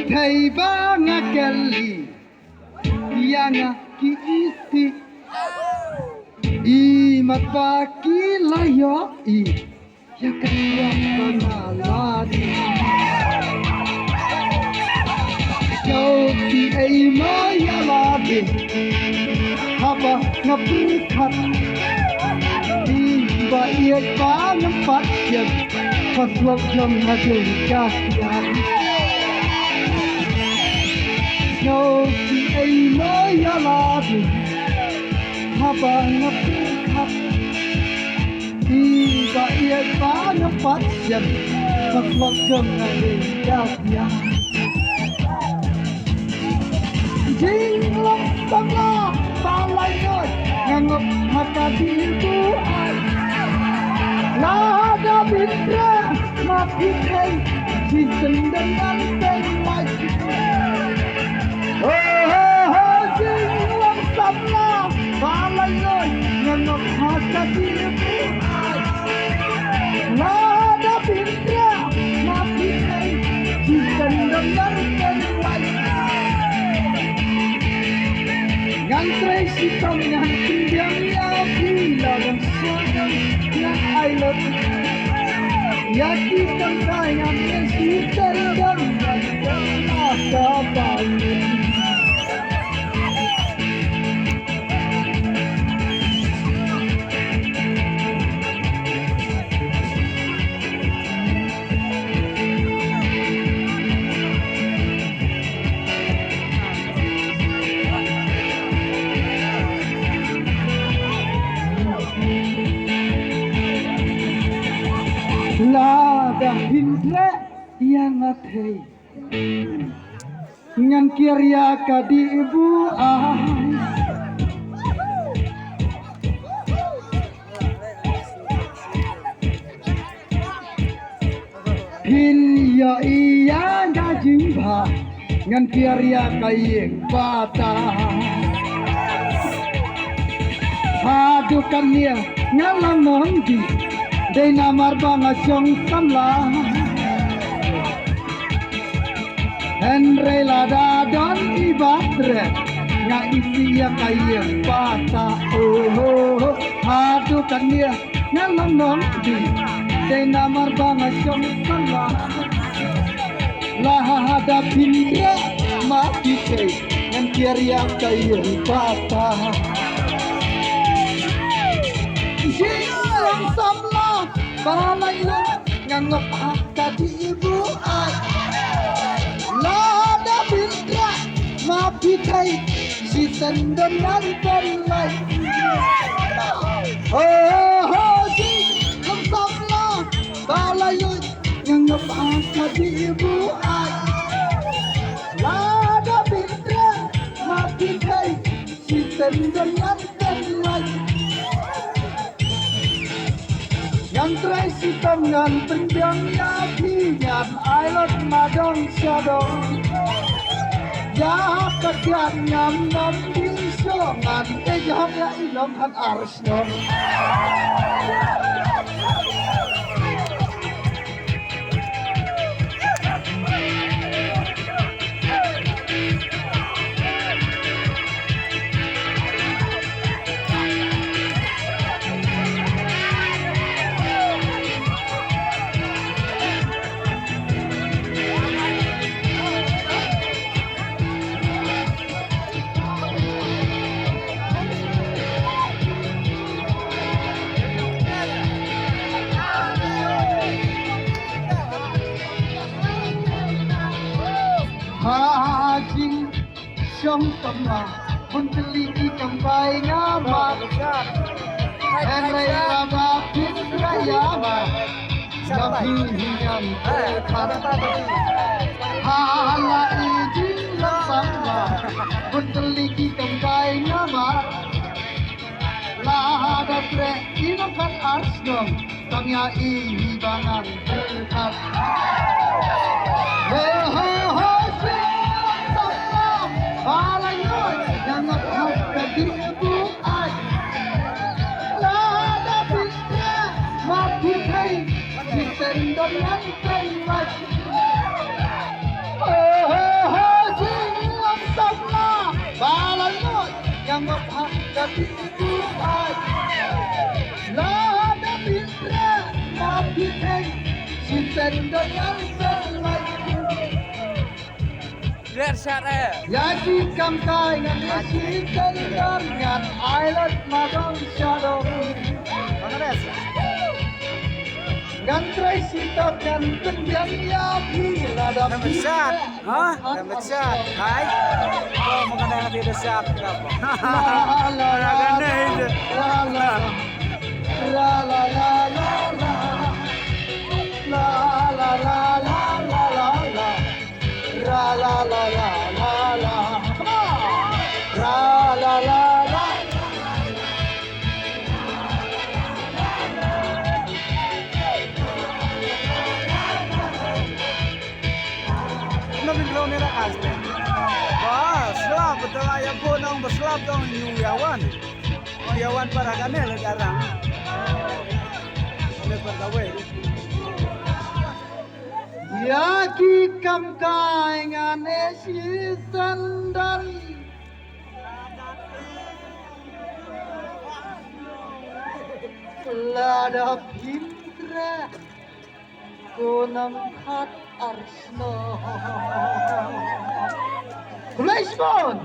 thầy ba nga kelly yang kiisi I mapaki layo I yakaya panaladi Kau di ay mayaladi haba ngapurkat Di ba iya pa ngampat yan Paslap jam hadil kasyan Kau di ay mayaladi haba ngapurkat Di ba iya pa ngampat yan Paslap jam hadil kasyan Jing long tanga palay noy ngangop makadibuan Lada bindra mapikay sisendan ang tenay Jing long tanga palay noy ngangop makadibuan Lada bindra mapikay sisendan ang tenay Yang Tracy Tom yang tinggal yang gila dan soal yang I love Ya kita sayang yang kita dan masa bangun Lada hindra yang athei ngan kirya kadi ibu ai hin ya iya ga jimba ngan kirya kayeng bata hadukan dia ngalang nongdi Day namar banga siyong kamla Henry lada don ibatre Nga isiya kayang bata Hadukan niya nga lanong di Day namar banga siyong kamla Lahadapin niya makikay Ngan kiriya kayang bata Silang samla balay lo ngangop tadi ibu ay Lada bindra mapitay si sendonan balay Silang samla balay lo ngangop tadi ibu ay Lada bindra mapitay si sendonan balay Yang Tracy Tom yang penjang yakinyan Ailot madong syadong Ya katian ngam nom bingsongan Ejaham ya ilong kan ars dong Hajing siyong tama Buntali ikang bay nga magsat Henry laba pinrayama Nahihingan terkata Hala ijing lasama Buntali ikang bay nga magsat Lahada pre inakan arsdom Tangya ihibangan terkat Sendon yang tapi Tuhan Lada Pindra Tapi Sinten dengan selain Lihat syarah. Yaki kamkai ngan sinten dengan Island Madong Shadow Gantrai sitak ganteng yang yapi Lada Dapat shot. Hah? Dapat shot. Hai. Oh, mengenai nanti ada shot. Kenapa? Ganda itu. Nila asli. Wah, selap betul ayam punong berselap dong Yawan. Oh, Yawan para kanel sekarang. Oleh pegawai. Yaki kamkai ngan sinten Lada Pindra Kunam Hat Arsno Kulaispon